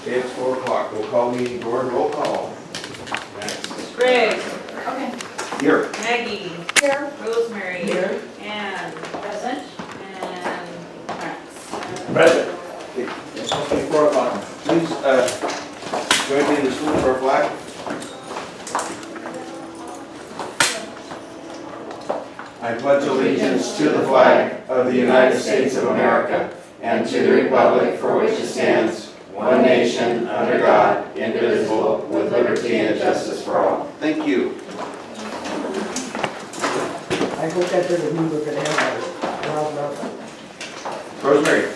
It's 4 o'clock. We'll call meeting to order. Roll call. Graig. Okay. Here. Maggie. Here. Rosemary. Here. Ann. Present. And Max. Present. It's supposed to be 4 o'clock. Please join me in the salute for a flag. I pledge allegiance to the flag of the United States of America and to the republic for which it stands, one nation, under God, indivisible, with liberty and justice for all. Thank you. I hope that doesn't mean we're gonna have a Rosemary,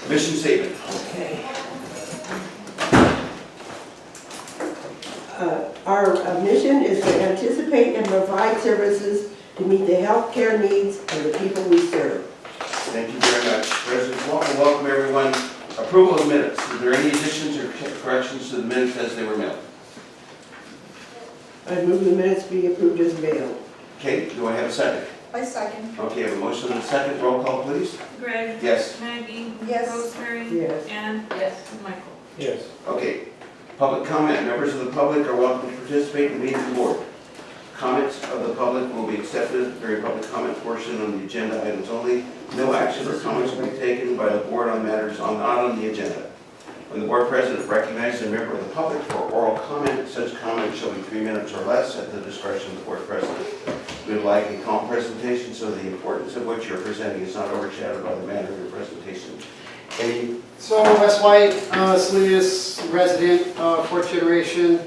mission statement. Okay. Our mission is to anticipate and provide services to meet the healthcare needs of the people we serve. Thank you very much. President Walker, welcome everyone. Approval of minutes. Are there any additions or corrections to the minutes as they were mailed? I move the minutes be approved as mailed. Okay, do I have a second? I second. Okay, I have a motion and a second. Roll call, please. Graig. Yes. Maggie. Yes. Rosemary. Yes. Ann. Yes. And Michael. Yes. Okay. Public comment. Members of the public are welcome to participate in the meeting of the board. Comments of the public will be accepted during public comment portion on the agenda items only. No action or comments will be taken by the board on matters not on the agenda. When the board president recognizes a member of the public for oral comment, such comment shall be 3 minutes or less at the discretion of the board president. We would like a calm presentation so the importance of what you're presenting is not overshadowed by the manner of your presentation. Any? So Wes White, Salinas resident, fourth generation,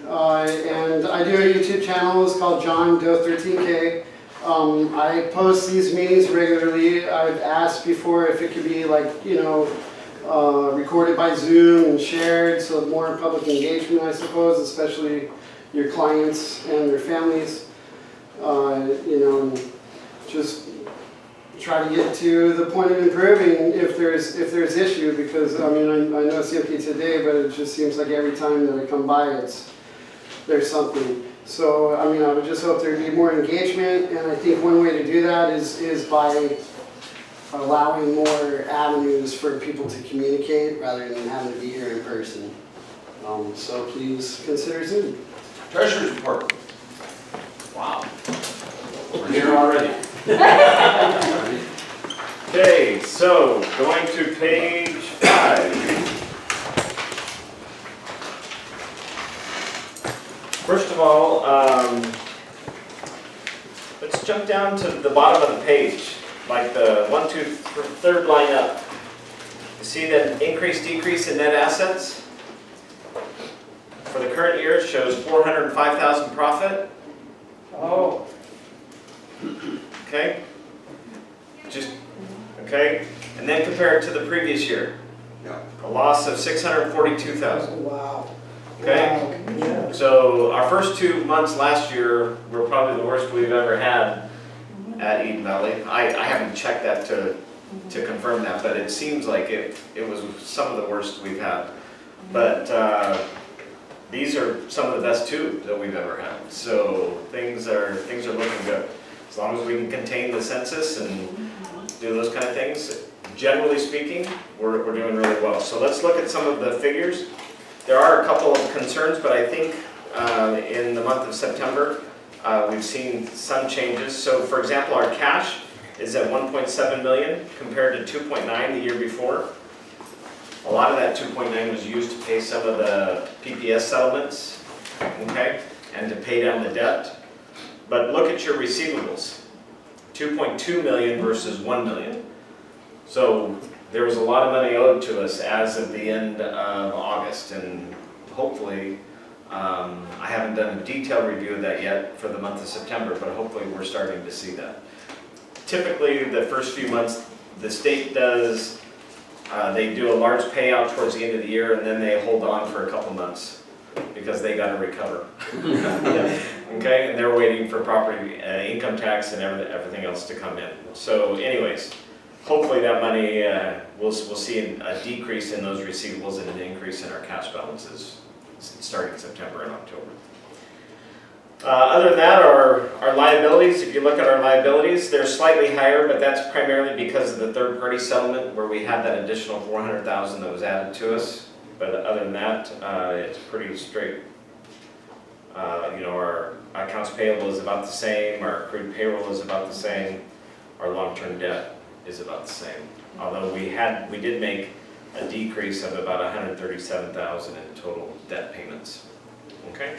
and I do a YouTube channel. It's called John Doe 13K. I post these meetings regularly. I've asked before if it could be recorded by Zoom and shared, so more public engagement, I suppose, especially your clients and their families. And just try to get to the point of improving if there's issue, because I know it's empty today, but it just seems like every time that I come by there's something. So I would just hope there'd be more engagement, and I think one way to do that is by allowing more avenues for people to communicate rather than having to be here in person. So please consider Zoom. Treasurer's report. Wow. We're here already. Okay, so going to page 5. First of all, let's jump down to the bottom of the page, like the 1, 2, 3rd line up. You see that increase, decrease in net assets? For the current year, it shows 405,000 profit. Oh. Okay? Okay? And then compare it to the previous year. Yeah. A loss of 642,000. Wow. Okay? Wow. Yeah. So our first 2 months last year were probably the worst we've ever had at Eden Valley. I haven't checked that to confirm that, but it seems like it was some of the worst we've had. But these are some of the best too that we've ever had. So things are looking good. As long as we can contain the census and do those kind of things, generally speaking, we're doing really well. So let's look at some of the figures. There are a couple of concerns, but I think in the month of September, we've seen some changes. So for example, our cash is at 1.7 million compared to 2.9 the year before. A lot of that 2.9 was used to pay some of the PPS settlements, okay, and to pay down the debt. But look at your receivables, 2.2 million versus 1 million. So there was a lot of money owed to us as of the end of August, and hopefully, I haven't done a detailed review of that yet for the month of September, but hopefully we're starting to see that. Typically, the first few months, the state does, they do a large payout towards the end of the year, and then they hold on for a couple months because they got to recover. Okay, and they're waiting for property, income tax, and everything else to come in. So, anyways, hopefully that money we'll see a decrease in those receivables and an increase in our cash balances starting September and October. Other than that, our liabilities, if you look at our liabilities, they're slightly higher, but that's primarily because of the third-party settlement where we had that additional $400,000 that was added to us But other than that, it's pretty straight. Our accounts payable is about the same, our accrued payroll is about the same, our long-term debt is about the same. Although we did make a decrease of about $137,000 in total debt payments. Okay?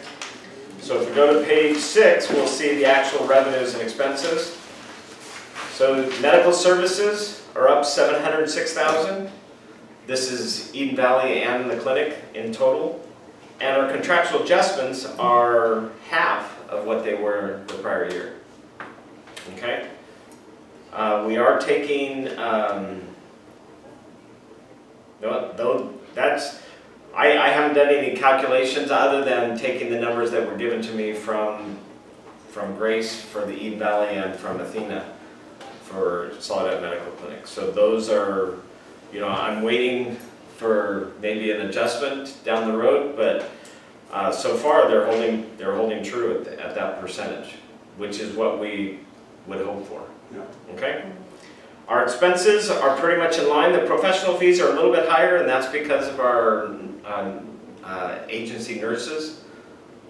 So if we go to page 6, we'll see the actual revenues and expenses. So medical services are up $706,000. This is Eden Valley and the clinic in total. And our contractual adjustments are half of what they were the prior year. Okay? We are taking, I haven't done any calculations other than taking the numbers that were given to me from Grace for the Eden Valley and from Athena for Soledad Medical Clinic. So those are, I'm waiting for maybe an adjustment down the road, but so far they're holding true at that percentage, which is what we would hope for. Yeah. Okay? Our expenses are pretty much in line. The professional fees are a little bit higher, and that's because of our agency nurses.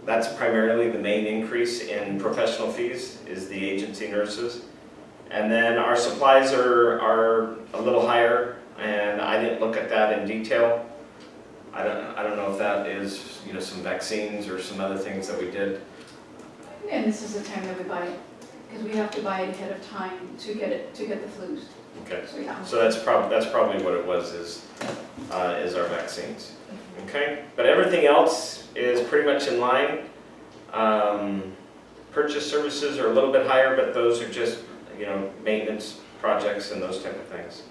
That's primarily the main increase in professional fees, is the agency nurses. And then our supplies are a little higher, and I didn't look at that in detail. I don't know if that is, some vaccines or some other things that we did. And this is the time that we buy it, because we have to buy it ahead of time to get the flus. Okay. So yeah. So that's probably what it was, is our vaccines. Okay, but everything else is pretty much in line. Purchase services are a little bit higher, but those are just, maintenance projects and those type of things.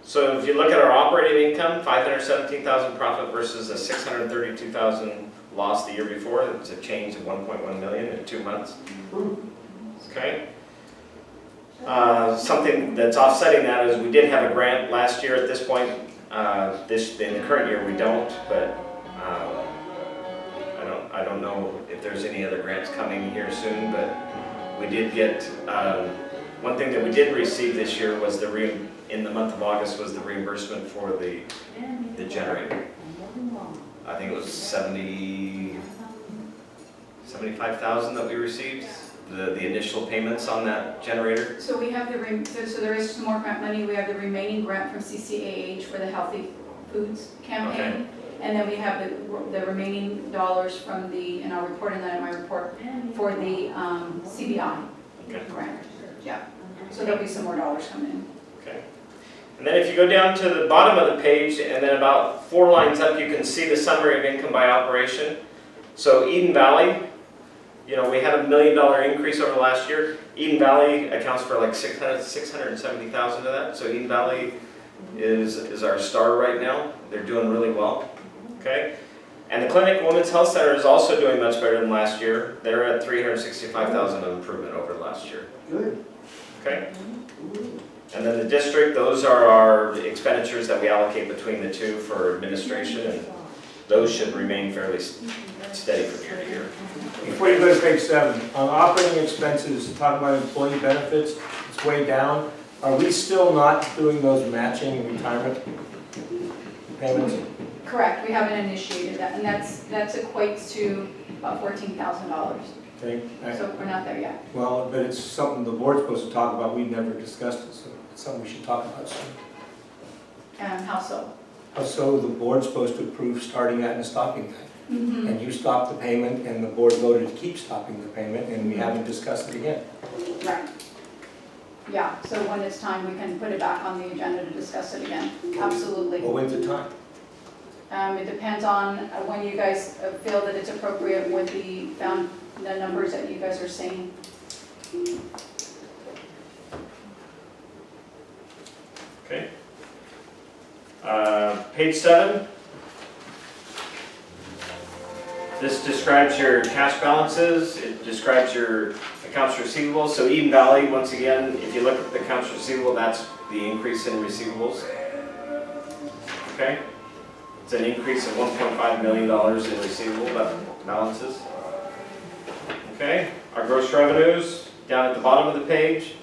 So if you look at our operating income, $517,000 profit versus a $632,000 loss the year before. It's a change of $1.1 million in 2 months. Okay. Something that's offsetting that is we did have a grant last year at this point. In the current year we don't, but I don't know if there's any other grants coming here soon, but we did get, one thing that we did receive this year was in the month of August was the reimbursement for the generator. I think it was $75,000 that we received, the initial payments on that generator. So we have so there is some more grant money. We have the remaining grant from CCAH for the Healthy Foods campaign. Okay. And then we have the remaining dollars from and I'll report on that in my report, for the CBI grant. Yeah. So there'll be some more dollars coming in. Okay. And then if you go down to the bottom of the page, and then about 4 lines up, you can see the summary of income by operation. So Eden Valley, we had $1 million increase over last year. Eden Valley accounts for like $670,000 of that. So Eden Valley is our star right now. They're doing really well. Okay. And the Clinic Women's Health Center is also doing much better than last year. They're at $365,000 of improvement over last year. Good. Okay. And then the district, those are our expenditures that we allocate between the two for administration, and those should remain fairly steady from year to year. Before you go to page 7, on operating expenses, talk about employee benefits, it's way down. Are we still not doing those matching retirement payments? Correct. We haven't initiated that, and that equates to about $14,000. Okay. So we're not there yet. Well, but it's something the board's supposed to talk about. We've never discussed it, so it's something we should talk about soon. How so? So the board's supposed to approve starting that and stopping that. Mm-hmm. And you stopped the payment, and the board voted to keep stopping the payment, and we haven't discussed it again. Right. Yeah, so when it's time, we can put it back on the agenda to discuss it again. Absolutely. Well, when's the time? It depends on when you guys feel that it's appropriate with the numbers that you guys are saying. Okay. Page 7. This describes your cash balances. It describes your accounts receivable. So Eden Valley, once again, if you look at the accounts receivable, that's the increase in receivables. Okay. It's an increase of $1.5 million in receivable balances. Okay. Our gross revenues down at the bottom of the page,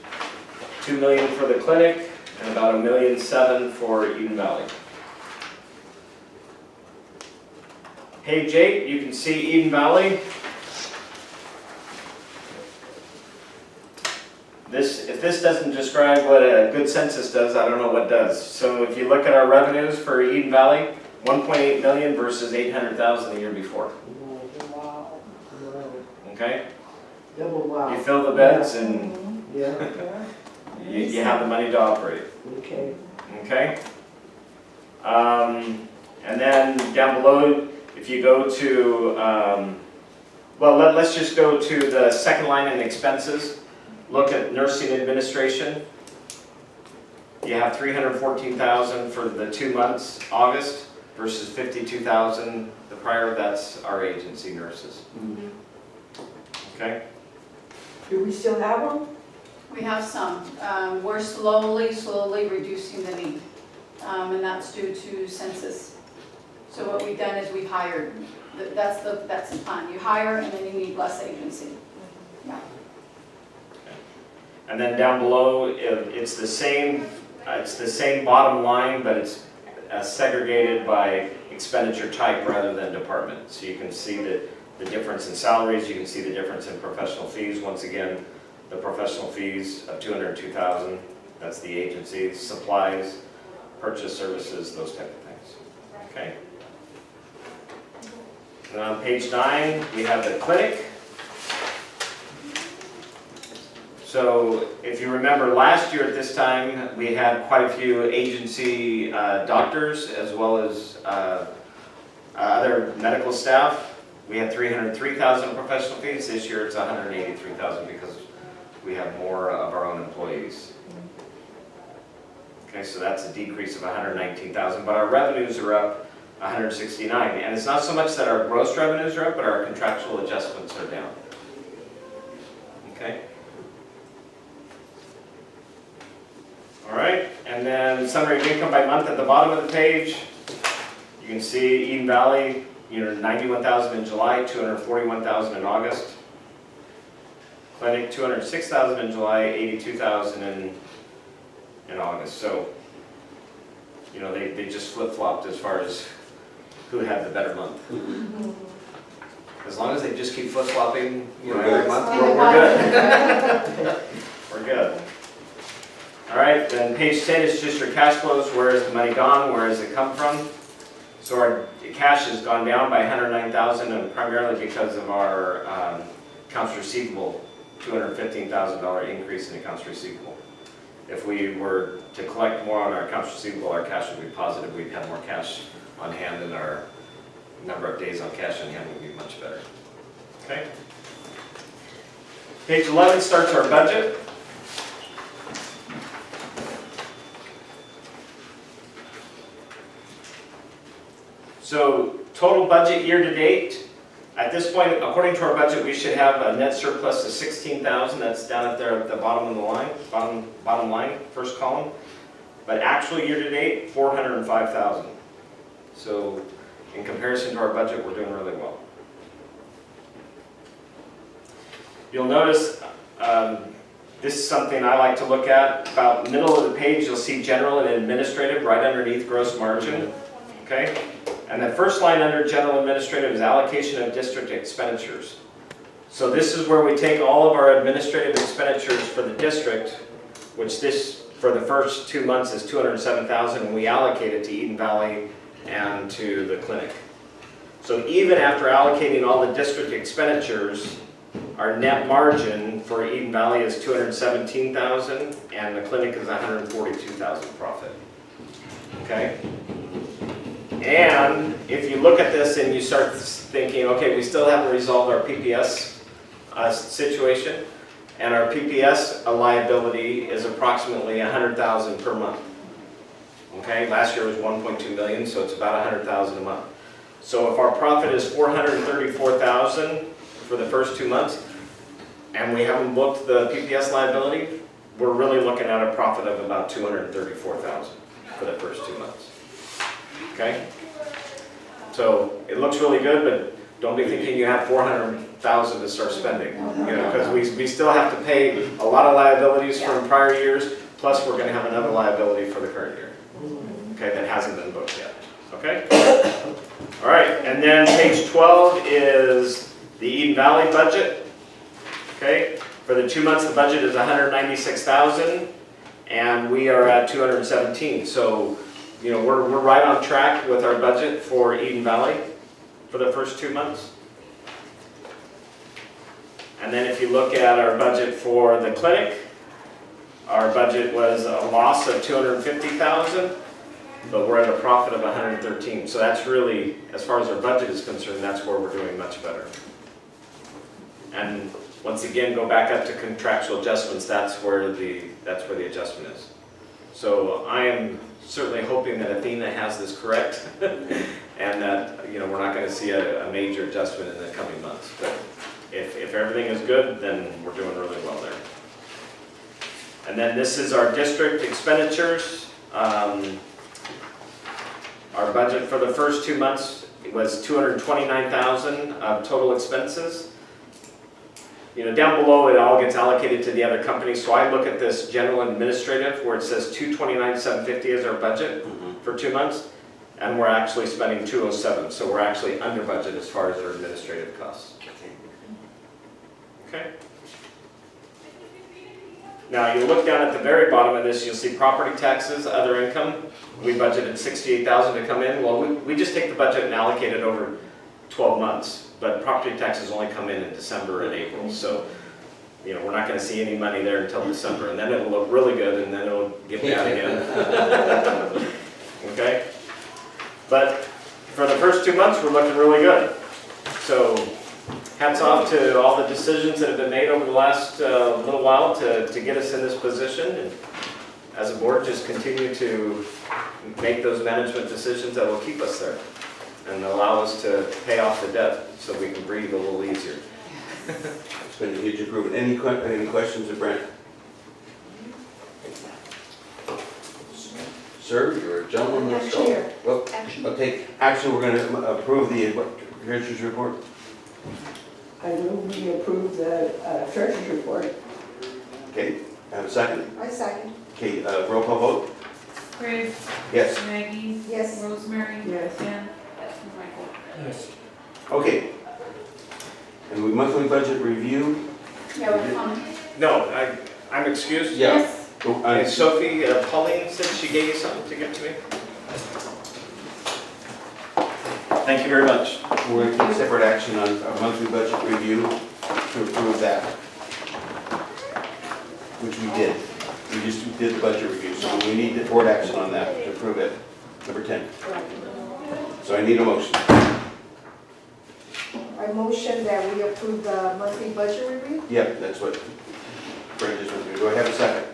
$2 million for the clinic and about $1.7 million for Eden Valley. Page 8, you can see Eden Valley. If this doesn't describe what a good census does, I don't know what does. So if you look at our revenues for Eden Valley, 1.8 million versus 800,000 the year before. Wow. Okay? Double wow. You fill the beds and Yeah, you have the money to operate. okay. Okay? And then down below, if you go to, well, let's just go to the second line in expenses. Look at nursing administration. You have 314,000 for the 2 months, August, versus 52,000 the prior. That's our agency nurses. Okay? Do we still have them? We have some. We're slowly reducing the need, and that's due to census. So what we've done is we've hired. That's the plan. You hire and then you need less agency. Yeah. And then down below, it's the same bottom line, but it's segregated by expenditure type rather than department. So you can see the difference in salaries, you can see the difference in professional fees. Once again, the professional fees of 202,000, that's the agency, supplies, purchase services, those type of things. Okay? And on page 9, we have the clinic. So if you remember last year at this time, we had quite a few agency doctors as well as other medical staff. We had 303,000 professional fees. This year it's 183,000 because we have more of our own employees. Okay, so that's a decrease of 119,000, but our revenues are up 169. And it's not so much that our gross revenues are up, but our contractual adjustments are down. Okay? All right, and then summary of income by month at the bottom of the page. You can see Eden Valley, 91,000 in July, 241,000 in August. Clinic, 206,000 in July, 82,000 in August. So, they just flip-flopped as far as who had the better month. As long as they just keep flip-flopping, every month, we're good. We're good. All right, then page 10 is just your cash flows. Where is the money gone? Where has it come from? So our cash has gone down by 109,000, and primarily because of our accounts receivable, $215,000 increase in accounts receivable. If we were to collect more on our accounts receivable, our cash would be positive. We'd have more cash on hand, and our number of days on cash on hand would be much better. Okay. Page 11 starts our budget. So total budget year to date, at this point, according to our budget, we should have a net surplus of 16,000. That's down at the bottom of the line, bottom line, first column. But actual year to date, 405,000. So in comparison to our budget, we're doing really well. You'll notice this is something I like to look at. About middle of the page, you'll see general and administrative right underneath gross margin. Okay? And the first line under general administrative is allocation of district expenditures. So this is where we take all of our administrative expenditures for the district, which this for the first 2 months is 207,000, and we allocate it to Eden Valley and to the clinic. So even after allocating all the district expenditures, our net margin for Eden Valley is 217,000, and the clinic is 142,000 profit. Okay? And if you look at this and you start thinking, okay, we still haven't resolved our PPS situation, and our PPS liability is approximately 100,000 per month. Okay, last year was 1.2 million, so it's about 100,000 a month. So if our profit is 434,000 for the first 2 months, and we haven't booked the PPS liability, we're really looking at a profit of about 234,000 for the first 2 months. Okay? So it looks really good, but don't be thinking you have 400,000 to start spending. Because we still have to pay a lot of liabilities from prior years, plus we're going to have another liability for the current year. Okay, that hasn't been booked yet. Okay? All right, and then page 12 is the Eden Valley budget. Okay, for the 2 months, the budget is 196,000, and we are at 217. So, you know, we're right on track with our budget for Eden Valley for the first 2 months. And then if you look at our budget for the clinic, our budget was a loss of 250,000, but we're at a profit of 113. So that's really, as far as our budget is concerned, that's where we're doing much better. And once again, go back up to contractual adjustments, that's where the adjustment is. So I am certainly hoping that Athena has this correct and that, you know, we're not going to see a major adjustment in the coming months. But if everything is good, then we're doing really well there. And then this is our district expenditures. Our budget for the first 2 months was 229,000 of total expenses. You know, down below it all gets allocated to the other companies, so I look at this general and administrative where it says 229,750 is our budget for 2 months, and we're actually spending 207, so we're actually under budget as far as our administrative costs. Okay. Now you look down at the very bottom of this, you'll see property taxes, other income. We budgeted 68,000 to come in. Well, we just take the budget and allocate it over 12 months, but property taxes only come in December and April. So, you know, we're not going to see any money there until December, and then it'll look really good, and then it'll get bad again. Okay? But for the first 2 months, we're looking really good. So hats off to all the decisions that have been made over the last little while to get us in this position. And as a board, just continue to make those management decisions that will keep us there and allow us to pay off the debt so we can breathe a little easier. It's been a huge improvement. Any questions of Brent? Sir, you're a gentleman. Let's go. Well, okay, actually, we're going to approve the treasurer's report. I move we approve the treasurer's report. Okay, have a second? I second. Okay, roll call vote? Graig, Yes. Maggie, Yes. Rosemary, Yes. and Michael. Yes. Okay. And we monthly budget review. Yeah, with comment. No, I'm excused. Yes. And Sophie, Pauline said she gave you something to give to me. Thank you very much. We're going to take separate action on a monthly budget review to approve that, which we did. We just did the budget review, so we need the board action on that to approve it. Number 10. So I need a motion. I motion that we approve the monthly budget review. Yep, that's what Brent just went through. Do I have a second?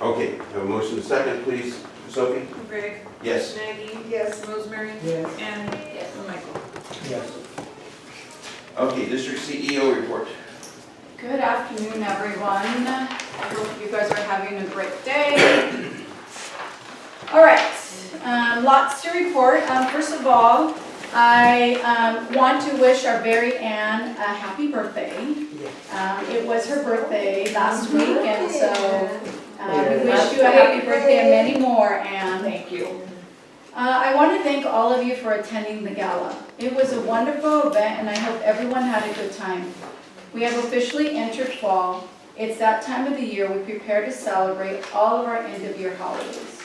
Okay, have a motion and a second, please. Sophie? Graig, Yes. Maggie, Yes. Rosemary, Yes. and Michael. Yes. Okay, district CEO report. Good afternoon, everyone. I hope you guys are having a great day. All right, lots to report. First of all, I want to wish our very Anne a happy birthday. It was her birthday last week, and so we wish you a happy birthday and many more, Anne. Thank you. I want to thank all of you for attending the gala. It was a wonderful event, and I hope everyone had a good time. We have officially entered fall. It's that time of the year we prepare to celebrate all of our end-of-year holidays.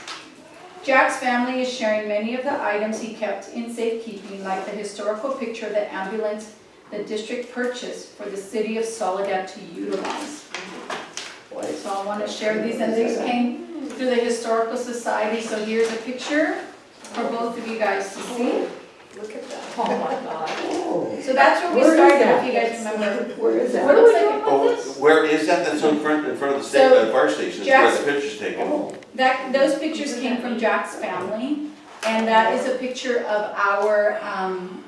Jack's family is sharing many of the items he kept in safekeeping, like the historical picture of the ambulance the district purchased for the city of Soledad to utilize. Boy, so I want to share these, and these came through the Historical Society, so here's a picture for both of you guys to see. Look at that. Oh my God. Oh. So that's where we Where is started, that? if you guys remember. Where is that? What looks like Oh, where is that? That's in front of the state, So, fire station, Jack's- where the picture's taken. Those pictures came from Jack's family, and that is a picture of our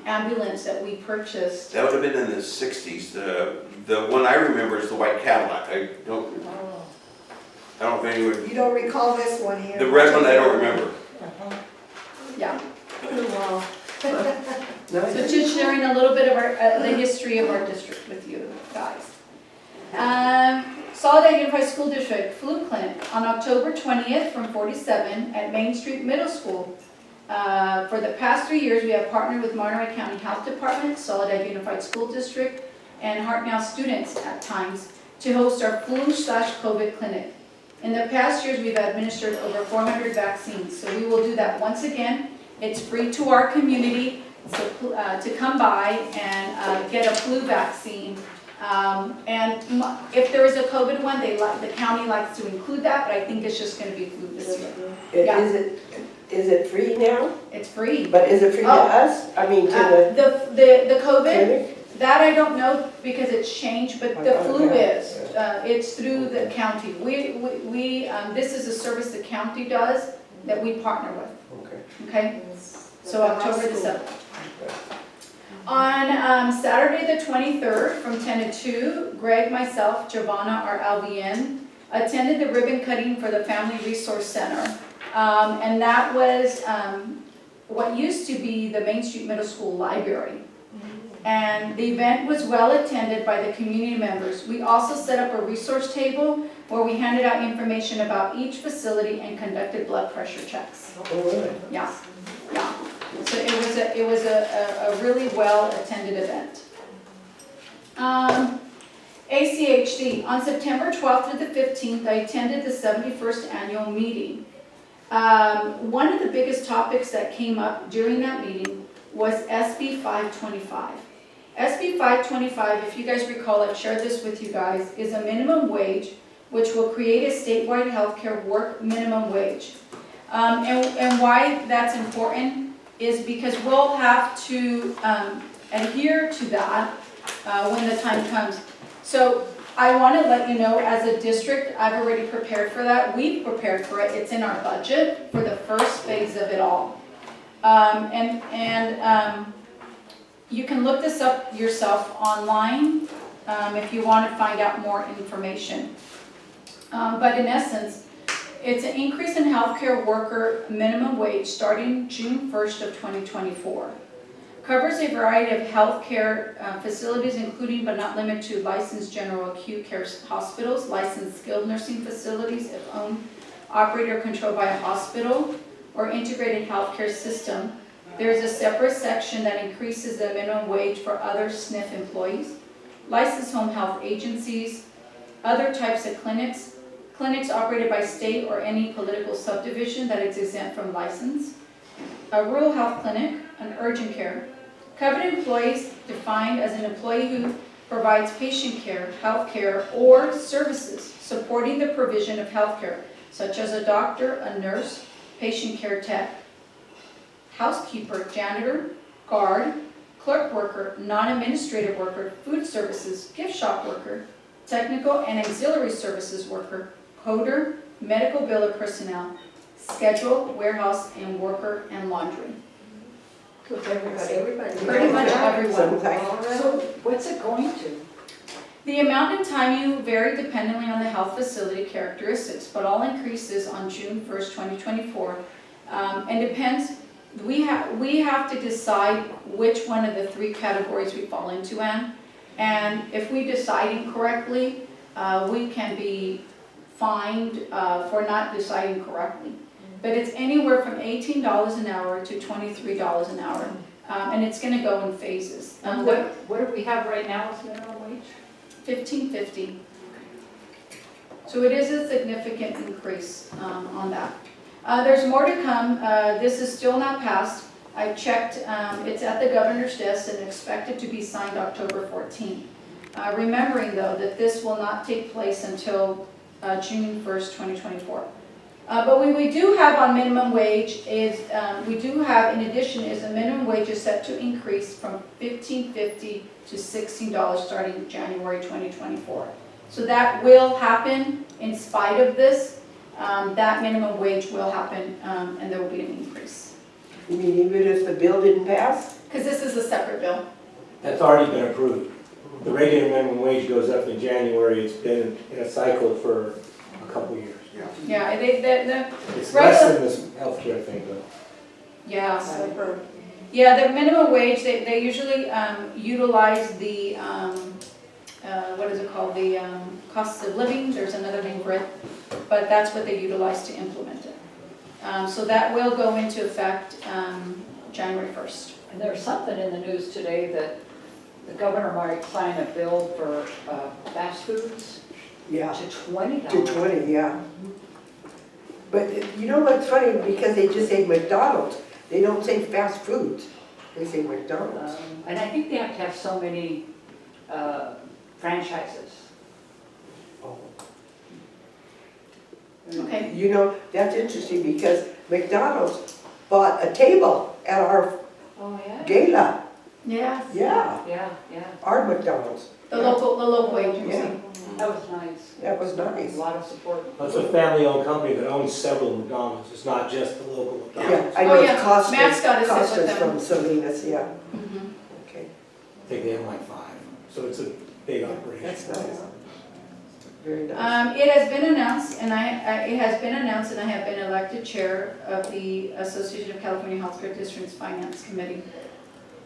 ambulance that we purchased. That would have been in the 60s. The one I remember is the white Cadillac. I don't know if anyone, You don't recall this one here? the red one I don't remember. Yeah. Wow. So just sharing a little bit of the history of our district with you guys. Soledad Unified School District Flu Clinic on October 20th from 47 at Main Street Middle School. For the past 3 years, we have partnered with Monterey County Health Department, Soledad Unified School District, and Hartnell students at times to host our flu/COVID clinic. In the past years, we've administered over 400 vaccines, so we will do that once again. It's free to our community to come by and get a flu vaccine. And if there is a COVID one, the county likes to include that, but I think it's just going to be flu this year. Yeah. Is it free now? It's free. But is it free to us? I mean, to The COVID, clinic? that I don't know because it's changed, but the flu Okay. is. It's through the county. This is a service the county does that we partner with, Okay. okay? So October the 7th. On Saturday the 23rd, from 10 to 2, Greg, myself, Giovanna, our LVN, attended the ribbon cutting for the Family Resource Center. And that was what used to be the Main Street Middle School Library. And the event was well attended by the community members. We also set up a resource table where we handed out information about each facility and conducted blood pressure checks. Oh, really? Yeah, yeah. So it was a really well attended event. ACHD, on September 12th to the 15th, I attended the 71st annual meeting. One of the biggest topics that came up during that meeting was SB 525. SB 525, if you guys recall, I've shared this with you guys, is a minimum wage which will create a statewide healthcare work minimum wage. And why that's important is because we'll have to adhere to that when the time comes. So I want to let you know, as a district, I've already prepared for that. We've prepared for it. It's in our budget for the first phase of it all. You can look this up yourself online if you want to find out more information. But in essence, it's an increase in healthcare worker minimum wage starting June 1st of 2024. Covers a variety of healthcare facilities, including but not limited to licensed general acute care hospitals, licensed skilled nursing facilities if owned, operated or controlled by a hospital or integrated healthcare system. There's a separate section that increases the minimum wage for other SNF employees, licensed home health agencies, other types of clinics, clinics operated by state or any political subdivision that is exempt from license, a rural health clinic, an urgent care. Covered employees defined as an employee who provides patient care, health care, or services supporting the provision of health care, such as a doctor, a nurse, patient care tech, housekeeper, janitor, guard, clerk worker, non-administrative worker, food services, gift shop worker, technical and auxiliary services worker, coder, medical biller personnel, schedule, warehouse, and worker, and laundry. Everybody. Pretty much everyone. So what's it going to? The amount and timing vary dependently on the health facility characteristics, but all increases on June 1st, 2024. And depends, we have to decide which one of the three categories we fall into, Ann. And if we decide incorrectly, we can be fined for not deciding correctly. But it's anywhere from $18 an hour to $23 an hour. And it's gonna go in phases. What do we have right now as minimum wage? $15.50. So it is a significant increase on that. There's more to come. This is still not passed. I checked, it's at the governor's desk and expected to be signed October 14th. Remembering though that this will not take place until June 1st, 2024. But what we do have on minimum wage is, we do have, in addition, is a minimum wage is set to increase from $15.50 to $16 starting January 2024. So that will happen in spite of this. That minimum wage will happen and there will be an increase. You mean even if the bill didn't pass? Because this is a separate bill. That's already been approved. The regular minimum wage goes up in January. It's been in a cycle for a couple of years. Yeah, It's less than this healthcare thing though. yeah. Yeah, the minimum wage, they usually utilize the, what is it called, the cost of living, there's another name for it, but that's what they utilize to implement it. So that will go into effect January 1st. And there's something in the news today that the governor might sign a bill for fast foods Yeah, to $20. to 20, yeah. But you know what's funny, because they just say McDonald's, they don't say fast foods, they say McDonald's. And I think they have to have so many franchises. Okay. You know, that's interesting because McDonald's bought a table at our Oh, yeah? gala. Yes. Yeah, Yeah. our McDonald's. The local agency. Yeah. That was nice. That was A nice. lot of support. That's a family-owned company that owns several McDonald's. It's not just the local Yeah, McDonald's. I Oh, know yeah. it's Costas, Matt's got to sit with Costas them. from Salinas, yeah, Mhm. okay. I think they have like 5, so it's a big operation. That's nice. Very nice. It has been announced, and I have been elected chair of the Association of California Healthcare Districts Finance Committee.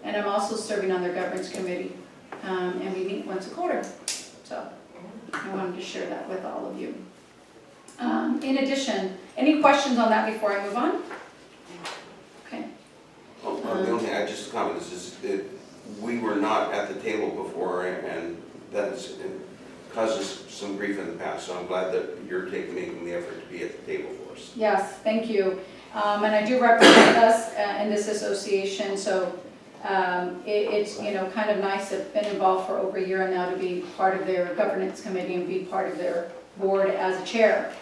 And I'm also serving on their governance committee, and we meet once a quarter. So I wanted to share that with all of you. In addition, any questions on that before I move on? Okay. The only thing I just comment is we were not at the table before, and that has caused us some grief in the past, so I'm glad that you're making the effort to be at the table for us. Yes, thank you. And I do represent us in this association, so it's, kind of nice. I've been involved for over a year now to be part of their governance committee and be part of their board as a chair.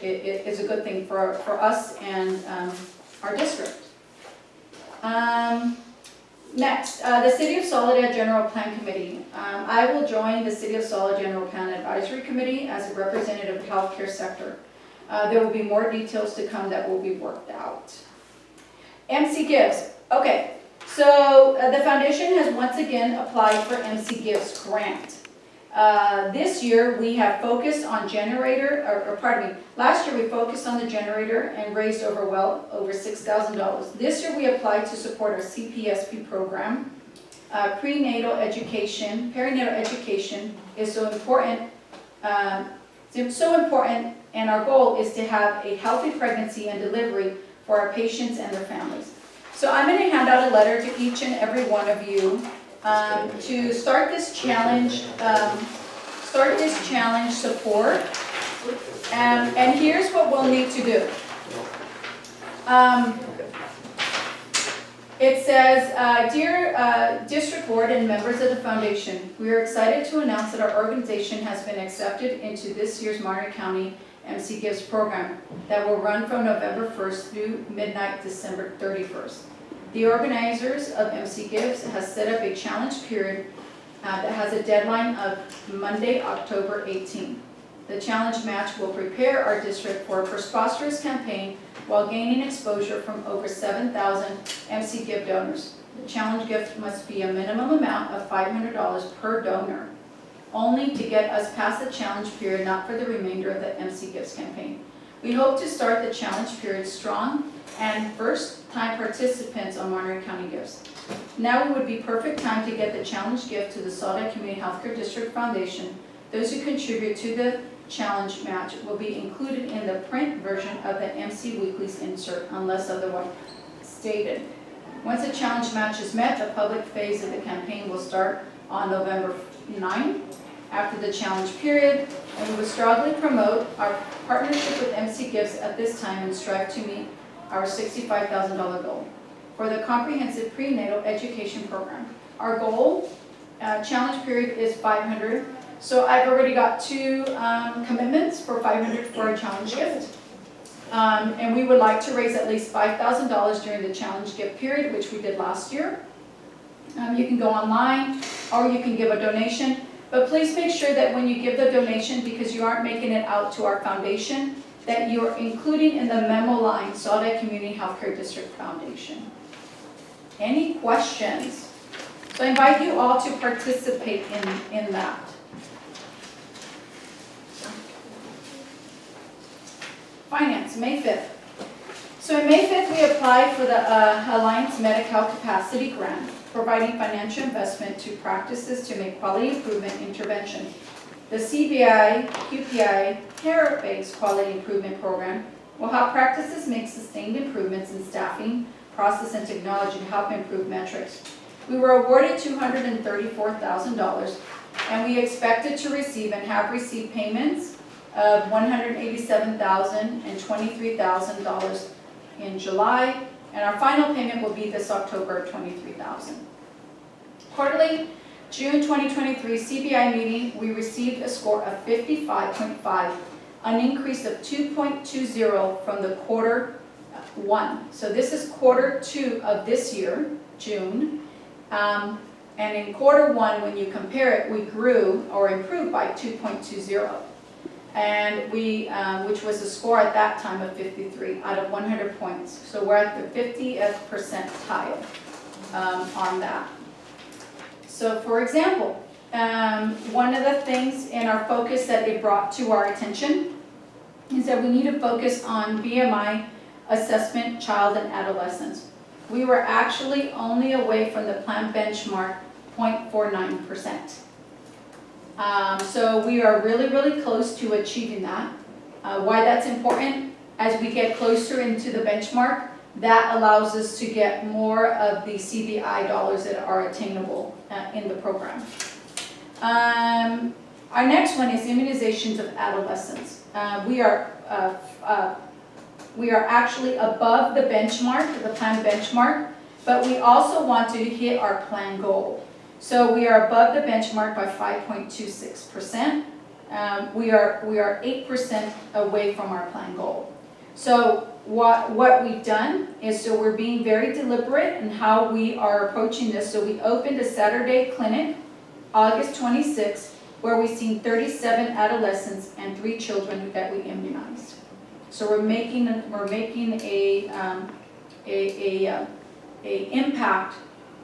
It is a good thing for us and our district. Next, the City of Soledad General Plan Committee. I will join the City of Soledad General Plan Advisory Committee as a representative of the healthcare sector. There will be more details to come that will be worked out. MC Gives. Okay, so the foundation has once again applied for MC Gives grant. This year we have focused on last year we focused on the generator and raised over $6,000. This year we applied to support our CPSP program. Perinatal education is so important. It's so important, and our goal is to have a healthy pregnancy and delivery for our patients and their families. So I'm going to hand out a letter to each and every one of you to start this challenge. Support. And here's what we'll need to do. It says, Dear District Board and members of the Foundation, we are excited to announce that our organization has been accepted into this year's Monterey County MC Gives program that will run from November 1st through midnight December 31st. The organizers of MC Gives has set up a challenge period that has a deadline of Monday, October 18th. The challenge match will prepare our district for a prosperous campaign while gaining exposure from over 7,000 MC Give donors. The challenge gift must be a minimum amount of $500 per donor, only to get us past the challenge period, not for the remainder of the MC Gives campaign. We hope to start the challenge period strong and first-time participants on Monterey County Gives. Now would be perfect time to get the challenge gift to the Soledad Community Healthcare District Foundation. Those who contribute to the challenge match will be included in the print version of the MC Weekly's insert unless otherwise stated. Once the challenge match is met, the public phase of the campaign will start on November 9th after the challenge period, and we will strongly promote our partnership with MC Gives at this time and strive to meet our $65,000 goal for the comprehensive prenatal education program. Our goal, challenge period, is $500. So I've already got 2 commitments for $500 for a challenge gift. And we would like to raise at least $5,000 during the challenge gift period, which we did last year. You can go online or you can give a donation, but please make sure that when you give the donation, because you aren't making it out to our foundation, that you're including in the memo line Soledad Community Healthcare District Foundation. Any questions? So I invite you all to participate in that. Finance, May 5th. So on May 5th, we applied for the Alliance Medi-Cal Capacity Grant, providing financial investment to practices to make quality improvement intervention. The CBI QPI Care-Based Quality Improvement Program Well, how practices make sustained improvements in staffing, process, and technology to help improve metrics. We were awarded $234,000, and we expected to receive and have received payments of $187,000 and $23,000 in July, and our final payment will be this October of $23,000. Quarterly, June 2023 CBI meeting, we received a score of 55.5, an increase of 2.20 from the quarter one. So this is quarter two of this year, June. And in quarter one, when you compare it, we grew or improved by 2.20. And we, which was a score at that time of 53 out of 100 points. So we're at the 50th percentile on that. So for example, one of the things in our focus that it brought to our attention is that we need to focus on BMI assessment, child and adolescents. We were actually only away from the plan benchmark 0.49%. So we are really, really close to achieving that. Why that's important, as we get closer into the benchmark, that allows us to get more of the CBI dollars that are attainable in the program. Our next one is immunizations of adolescents. We are actually above the benchmark, the plan benchmark, but we also want to hit our plan goal. So we are above the benchmark by 5.26%. We are 8% away from our plan goal. So what we've done is, so we're being very deliberate in how we are approaching this. So we opened a Saturday clinic, August 26th, where we've seen 37 adolescents and 3 children that we immunized. So we're making a impact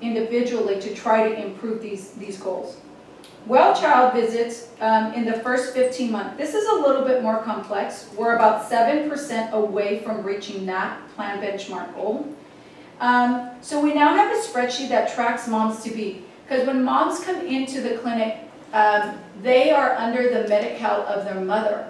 individually to try to improve these goals. Well child visits in the first 15 months. This is a little bit more complex. We're about 7% away from reaching that plan benchmark goal. So we now have a spreadsheet that tracks moms to be. Because when moms come into the clinic, they are under the Medi-Cal of their mother.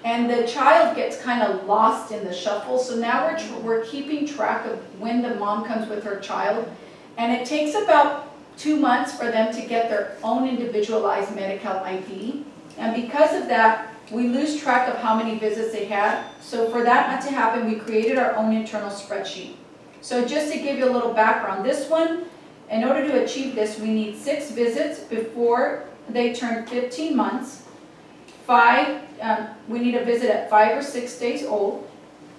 And the child gets kind of lost in the shuffle. So now we're keeping track of when the mom comes with her child. And it takes about 2 months for them to get their own individualized Medi-Cal ID. And because of that, we lose track of how many visits they had. So for that not to happen, we created our own internal spreadsheet. So just to give you a little background, this one, in order to achieve this, we need 6 visits before they turn 15 months. 5, we need a visit at 5 or 6 days old,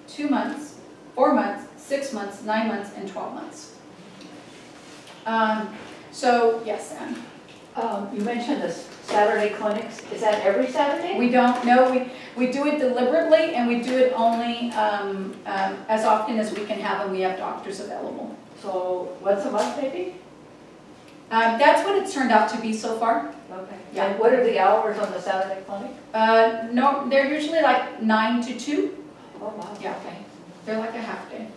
2 months, 4 months, 6 months, 9 months, and 12 months. So, yes, Anne. You mentioned the Saturday clinics. Is that every Saturday? We don't know. We do it deliberately, and we do it only as often as we can have, and we have doctors available. So once a month maybe? That's what it's turned out to be so far. Okay. Yeah. And what are the hours on the Saturday clinic? No, they're usually like 9 to 2. Oh, wow. Yeah. Okay. They're like a half day.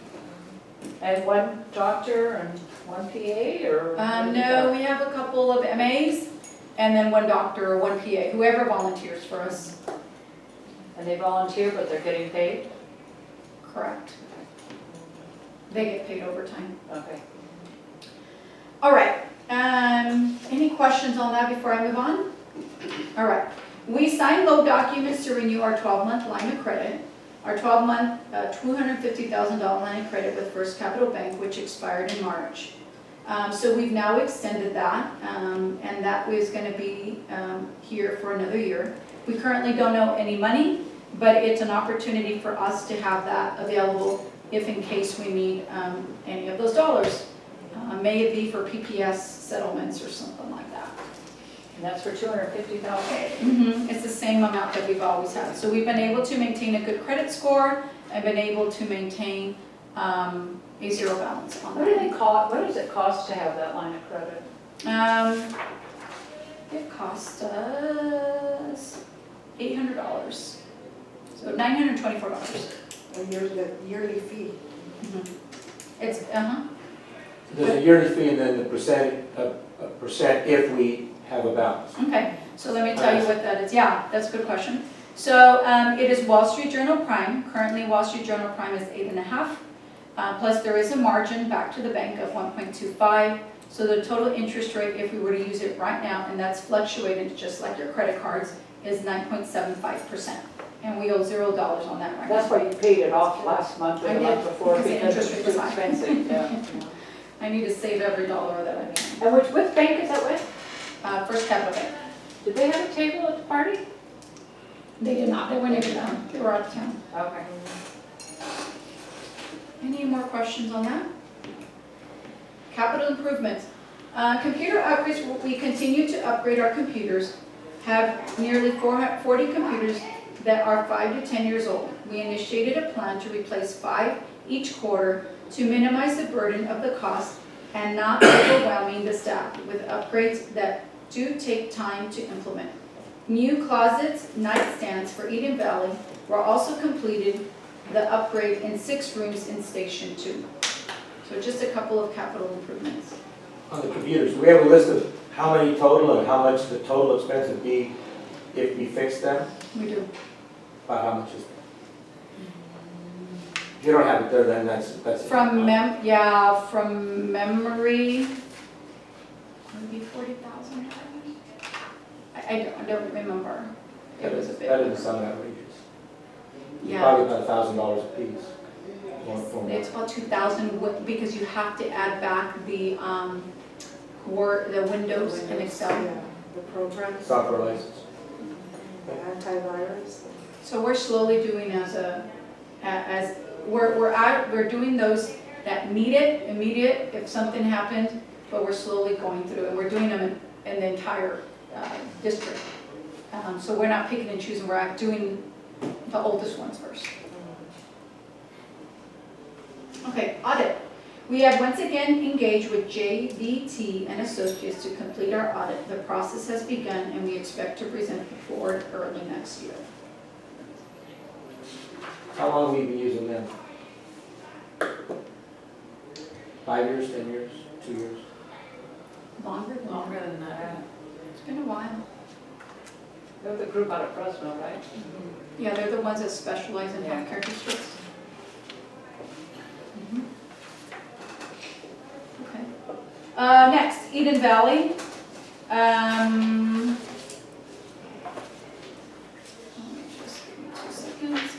And one doctor and one PA, or? No, we have a couple of MAs, and then one doctor or one PA, whoever volunteers for us. And they volunteer, but they're getting paid? Correct. They get paid overtime. Okay. All right. Any questions on that before I move on? All right. We signed loan documents to renew our 12-month line of credit. Our 12-month $250,000 line of credit with First Capital Bank, which expired in March. So we've now extended that, and that was going to be here for another year. We currently don't owe any money, but it's an opportunity for us to have that available if in case we need any of those dollars. May it be for PPS settlements or something like that. And that's for $250,000? It's the same amount that we've always had. So we've been able to maintain a good credit score and been able to maintain a 0 balance on What do that. they call, what does it cost to have that line of credit? It cost us $800, so $924. And there's the yearly fee. It's, There's a yearly fee and then the percent if we have a balance. Okay, so let me tell you what that is. Yeah, that's a good question. So it is Wall Street Journal Prime. Currently, Wall Street Journal Prime is 8.5. Plus there is a margin back to the bank of 1.25. So the total interest rate, if we were to use it right now, and that's fluctuated just like your credit cards, is 9.75%. And we owe $0 on that right now. That's why you paid it off last month or I the did, month before because the because interest it rate was was too high. expensive, yeah. I need to save every dollar that I make. And which bank is that with? First Capital Bank. Did they have a table at the party? They did not, they weren't even down, they were out of town. Okay. Any more questions on that? Capital improvements. Computer upgrades, we continue to upgrade our computers, have nearly 40 computers that are 5 to 10 years old. We initiated a plan to replace 5 each quarter to minimize the burden of the cost and not overwhelming the staff with upgrades that do take time to implement. New closets, nightstands for Eden Valley were also completed, the upgrade in 6 rooms in Station 2. So just a couple of capital improvements. On the computers, do we have a list of how many total and how much the total expense would be if we fix them? We do. About how much is it? If you don't have it there, then that's. From from memory, maybe 40,000. I don't remember. It was a bit. That doesn't sound outrageous. Yeah. Probably about $1,000 a piece. It's about 2,000 because you have to add back the Windows and Excel. Yeah, the programs, Software license. the antivirus. So we're slowly doing we're doing those that need it immediate if something happened, but we're slowly going through and we're doing them in the entire district. So we're not picking and choosing, we're doing the oldest ones first. Okay, audit. We have once again engaged with JVT and Associates to complete our audit. The process has begun and we expect to present the board early next year. How long have we been using them? 5 years, 10 years, 2 years? Longer than that. It's been a while. They're the group out of Fresno, right? Yeah, they're the ones that specialize in Yeah. healthcare districts. Okay. Next, Eden Valley. Just give me 2 seconds.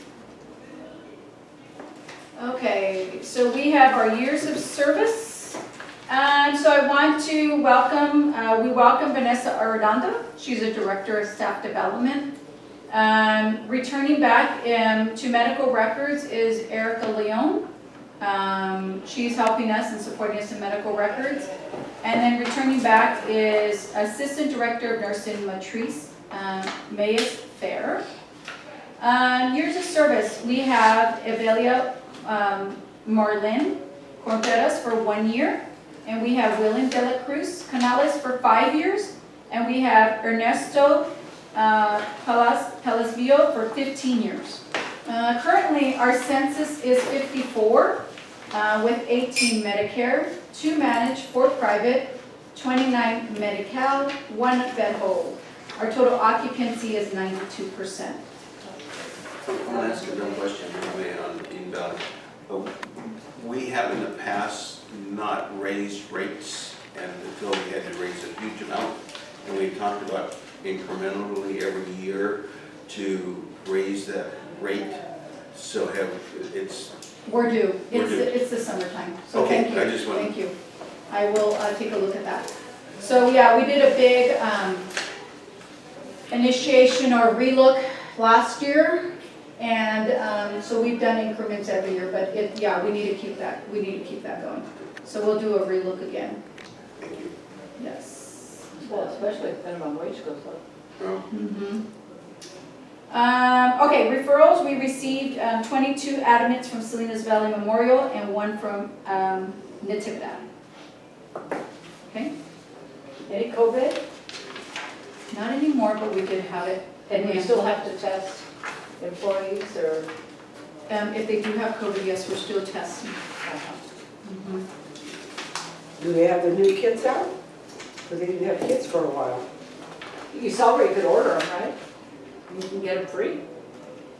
Okay, so we have our years of service. So I want to welcome, we welcome Vanessa Arredondo. She's a director of staff development. Returning back to medical records is Erica Leon. She's helping us and supporting us in medical records. And then returning back is Assistant Director of Nursing Matrice, Mayes Fair. Years of service, we have Evelia Marlin Contreras for 1 year. And we have William De La Cruz Canales for 5 years. And we have Ernesto Palasvio for 15 years. Currently, our census is 54 with 18 Medicare, 2 managed, 4 private, 29 Medi-Cal, 1 bed hold. Our total occupancy is 92%. I'll ask a dumb question on Eden Valley. We have in the past not raised rates and until we had to raise a huge amount. And we talked about incrementally every year to raise that rate. So We're due. We're due. It's the summertime. So Okay, thank you. I just wanted- Thank you. I will take a look at that. So yeah, we did a big initiation or relook last year. And so we've done increments every year, but we need to keep that. We need to keep that going. So we'll do a relook again. Thank you. Yes. Well, especially if minimum wage goes up. Well, Okay, referrals. We received 22 admits from Salinas Valley Memorial and 1 from Natividad. Okay. Any COVID? Not anymore, but we did have it. And we still have to test employees or? If they do have COVID, yes, we're still testing. Do they have the new kits out? Because they didn't have kits for a while. You saw where you could order them, right? You can get them free.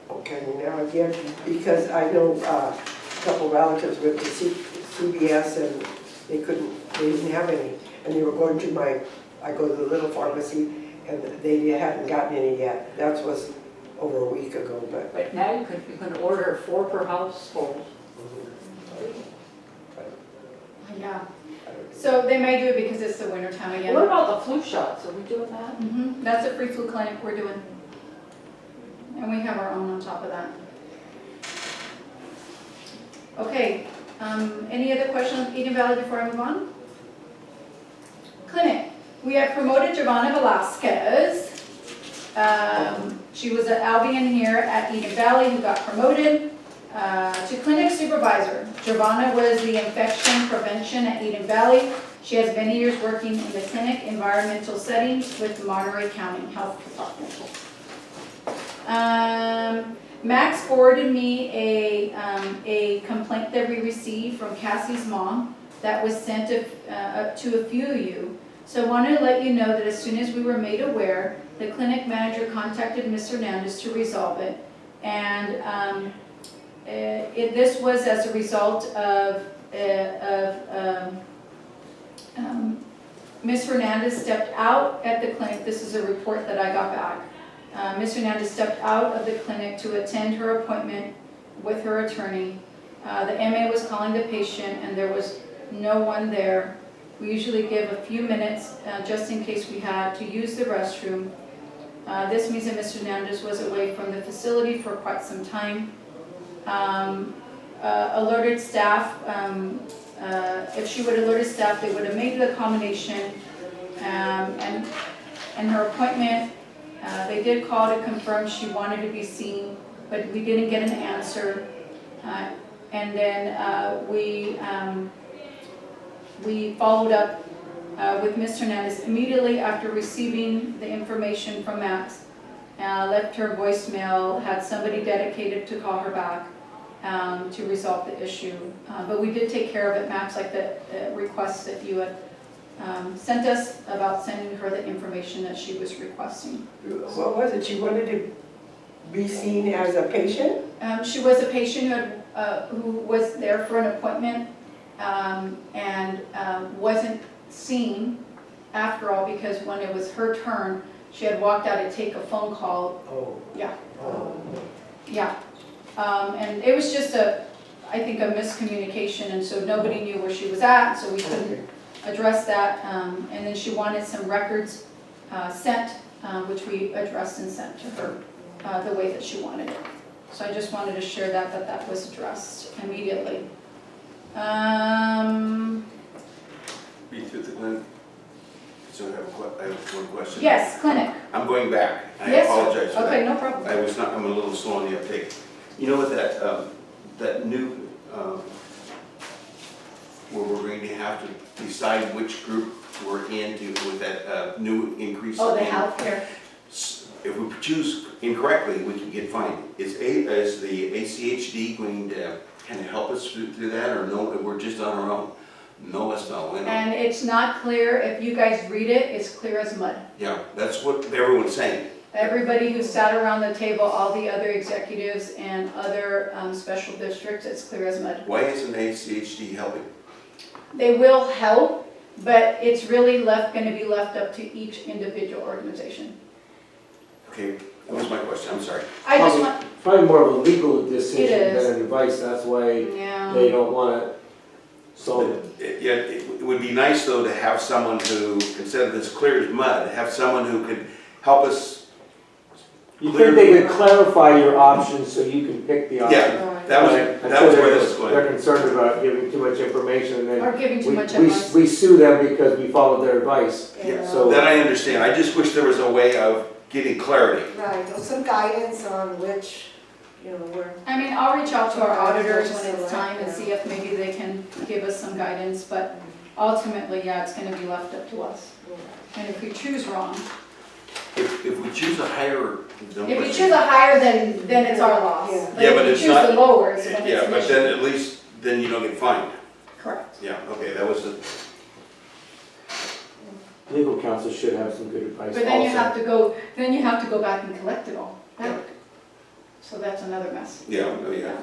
Okay, now again, because I know a couple relatives went to CVS and they didn't have any. And they were going to I go to the little pharmacy and they hadn't gotten any yet. That was over a week ago, but. But now you can order 4 per household. Yeah. So they may do it because it's the winter time again. What about the flu shots? Are we doing that? That's a free flu clinic we're doing. And we have our own on top of that. Okay, any other questions on Eden Valley before I move on? Clinic. We have promoted Giovanna Velasquez. She was an Albion here at Eden Valley who got promoted to clinic supervisor. Giovanna was the infection prevention at Eden Valley. She has many years working in the clinic environmental settings with Monterey County Health Department. Max forwarded me a complaint that we received from Cassie's mom that was sent to a few of you. So I wanted to let you know that as soon as we were made aware, the clinic manager contacted Ms. Hernandez to resolve it. And this was as a result of Ms. Hernandez stepped out at the clinic. This is a report that I got back. Ms. Hernandez stepped out of the clinic to attend her appointment with her attorney. The MA was calling the patient and there was no one there. We usually give a few minutes just in case we had to use the restroom. This means that Ms. Hernandez was away from the facility for quite some time. Alerted staff, if she would have alerted staff, they would have made the accommodation and her appointment. They did call to confirm she wanted to be seen, but we didn't get an answer. And then we followed up with Ms. Hernandez immediately after receiving the information from Max. Left her voicemail, had somebody dedicated to call her back to resolve the issue. But we did take care of it, Max, like the request that you had sent us about sending her the information that she was requesting. What was it? She wanted to be seen as a patient? She was a patient who was there for an appointment and wasn't seen after all because when it was her turn, she had walked out to take a phone call. Oh. Yeah. Oh. Yeah. And it was just I think a miscommunication, and so nobody knew where she was at, so we couldn't address that. And then she wanted some records sent, which we addressed and sent to her the way that she wanted it. So I just wanted to share that was addressed immediately. Read through the clinic. So I have one question. Yes, clinic. I'm going back. I Yes, apologize for that. okay, no problem. I'm a little slow on the uptake. You know what that new, where we're going to have to decide which group we're into with that new increase? Oh, the in- healthcare. If we choose incorrectly, we can get fined. Is the ACHD going to kind of help us through that, or no, we're just on our own? No, it's not. And it's not clear, if you guys read it, it's clear as mud. Yeah, that's what everyone's saying. Everybody who sat around the table, all the other executives and other special districts, it's clear as mud. Why isn't ACHD helping? They will help, but it's really going to be left up to each individual organization. Okay, that was my question, I'm sorry. I just want, Probably more of a legal decision It is. than an advice, that's why yeah. they don't want it. So, Yeah, it would be nice though to have someone who, instead of this clear as mud, have someone who could help us. you think they could clarify your options so you can pick the option? Yeah, that was Right. where this was going. They're concerned about giving too much information and then Or giving too much we advice. we sue them because we followed their advice. Yeah, So- that I understand, I just wish there was a way of getting clarity. Right, or some guidance on which, where. I mean, I'll reach out to our auditors when it's time and see if maybe they can give us some guidance, but ultimately, yeah, it's going to be left up to us. And if we choose wrong, If we choose a higher. if we choose a higher, then it's our loss. Yeah. Yeah, but if it's we choose not- the lower, it's when it's Yeah, an but issue. then at least, then you don't get fined. Correct. Yeah, okay, that was the, Legal counsel should have some good advice But then you also. have to go back and collect it all. That- So that's another mess. Yeah,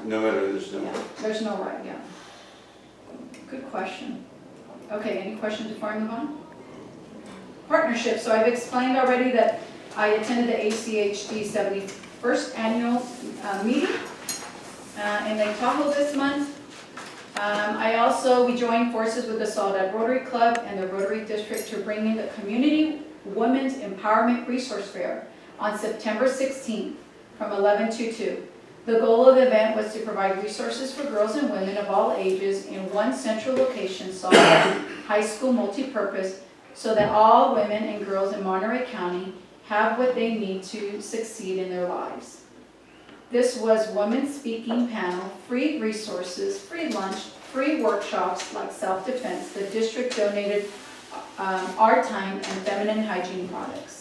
no matter, there's no. Yeah, there's no right, yeah. Good question. Okay, any questions before I move on? Partnership, so I've explained already that I attended the ACHD 71st annual meeting in Lake Tahoe this month. We joined forces with the Soledad Rotary Club and the Rotary District to bring in the Community Women's Empowerment Resource Fair on September 16th from 11 to 2. The goal of the event was to provide resources for girls and women of all ages in one central location, Soledad High School Multipurpose, so that all women and girls in Monterey County have what they need to succeed in their lives. This was women speaking panel, free resources, free lunch, free workshops like self-defense. The district donated our time and feminine hygiene products.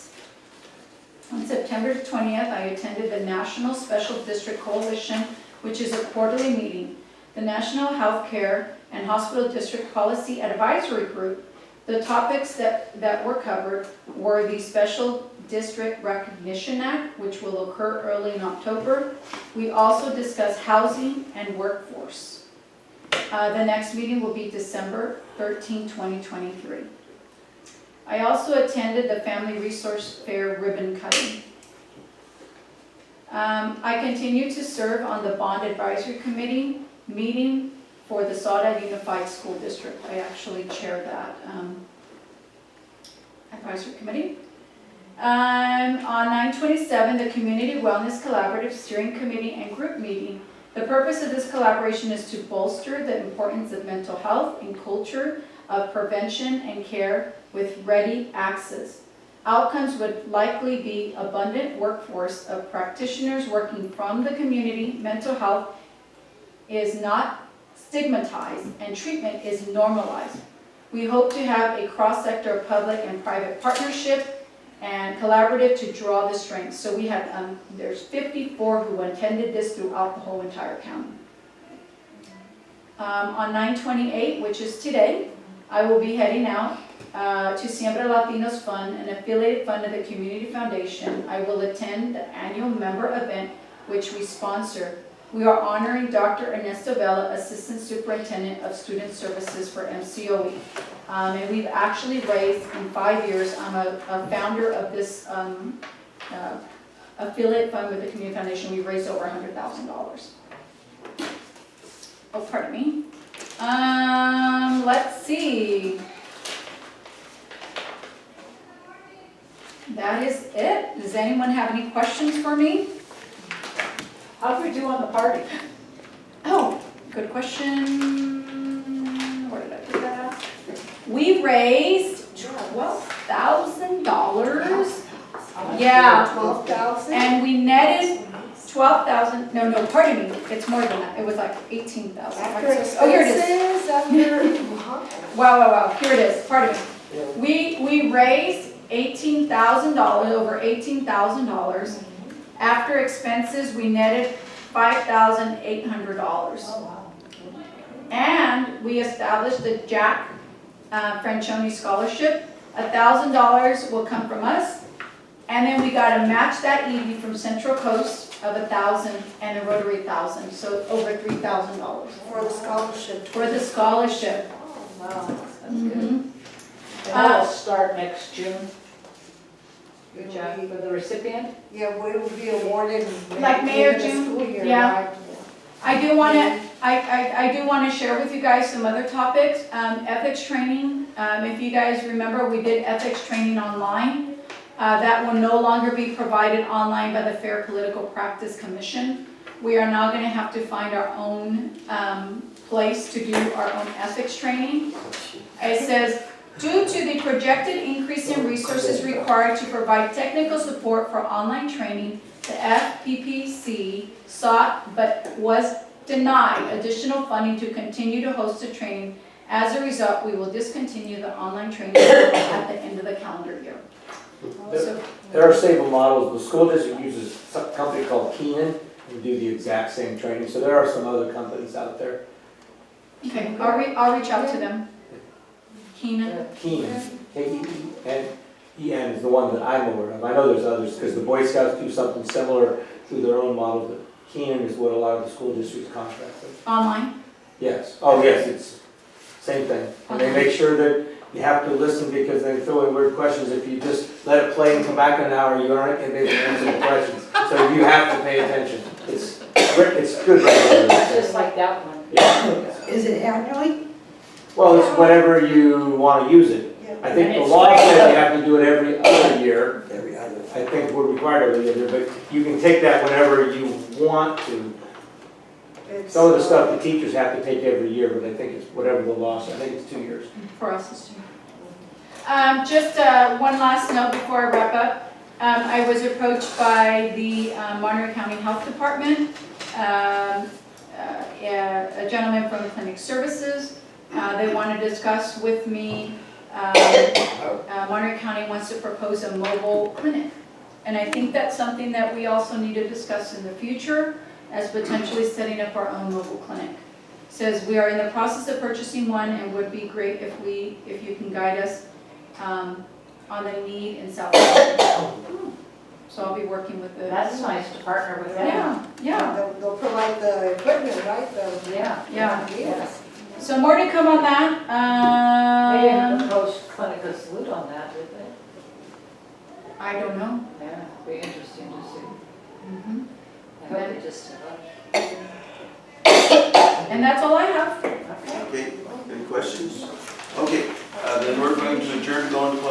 On September 20th, I attended the National Special District Coalition, which is a quarterly meeting. The National Healthcare and Hospital District Policy Advisory Group. The topics that were covered were the Special District Recognition Act, which will occur early in October. We also discussed housing and workforce. The next meeting will be December 13, 2023. I also attended the Family Resource Fair ribbon cutting. I continue to serve on the Bond Advisory Committee meeting for the Soledad Unified School District. I actually chair that advisory committee. On 9/27, the Community Wellness Collaborative Steering Committee and Group meeting. The purpose of this collaboration is to bolster the importance of mental health and culture of prevention and care with ready access. Outcomes would likely be abundant workforce of practitioners working from the community. Mental health is not stigmatized and treatment is normalized. We hope to have a cross-sector public and private partnership and collaborative to draw the strengths. So we have, there's 54 who attended this throughout the whole entire county. On 9/28, which is today, I will be heading out to Siembra Latinos Fund, an affiliated fund of the Community Foundation. I will attend the annual member event, which we sponsor. We are honoring Dr. Ernesto Vela, Assistant Superintendent of Student Services for MCOE. And we've actually raised in 5 years, I'm a founder of this affiliate fund with the Community Foundation. We've raised over $100,000. Oh, pardon me. Let's see. That is it. Does anyone have any questions for me? How'd we do on the party? Oh, good question. Where did I put that at? We raised $12,000. Yeah. 12,000? And we netted 12,000, no, pardon me, it's more than that. It was like 18,000. After Oh, here it is. expenses, after, Wow, here it is, pardon me. We raised $18,000, over $18,000. After expenses, we netted $5,800. oh, wow. And we established the Jack Franchione Scholarship. $1,000 will come from us. And then we got to match that ED from Central Coast of $1,000 and a Rotary $1,000, so over $3,000 For the scholarship. for the scholarship. Wow, that's Mhm. good. And that'll start next June. Good job for the recipient. Yeah, well, it will be awarded. Like May or in the June? school year, Yeah. right? I do want to share with you guys some other topics. Ethics training. If you guys remember, we did ethics training online. That will no longer be provided online by the Fair Political Practice Commission. We are now going to have to find our own place to do our own ethics training. It says, due to the projected increase in resources required to provide technical support for online training, the FPPC sought but was denied additional funding to continue to host the training. As a result, we will discontinue the online training at the end of the calendar year. So, There are stable models. The school district uses a company called Keenan and do the exact same training. So there are some other companies out there. okay, I'll reach out to them. Keenan. Keenan, K-E-E-N, EN is the one that I'm aware of. I know there's others, because the Boy Scouts do something similar through their own model, but Keenan is what a lot of the school districts contract with. Online? Yes, oh yes, it's same thing. And they make sure that you have to listen because they throw in weird questions. If you just let it play and come back in an hour, you aren't going to be able to answer the questions. So you have to pay attention. It's good regularly. Just like that one. Yeah. Is it annually? Well, it's whatever you want to use it. Yeah. I think And the it's law free. says you have to do it every other year. Every other. I think we're required every other, but you can take that whenever you want to. It's, Some of the stuff the teachers have to take every year, but I think it's whatever the law says. I think it's 2 years. For us, it's 2. Just one last note before I wrap up. I was approached by the Monterey County Health Department, a gentleman from Clinic Services. They want to discuss with me, Monterey County wants to propose a mobile clinic. And I think that's something that we also need to discuss in the future as potentially setting up our own mobile clinic. Says we are in the process of purchasing one and would be great if you can guide us on the need in South Florida. So I'll be working with the. That's nice to partner with them. Yeah. They'll provide the equipment, right? Yeah. Yes. So more to come on that. They didn't propose clinical salute on that, did they? I don't know. Yeah, it'd be interesting to see. Mhm. I hope they just hush. And that's all I have. Okay. Okay, any questions? Okay, then we're going to adjourn to go into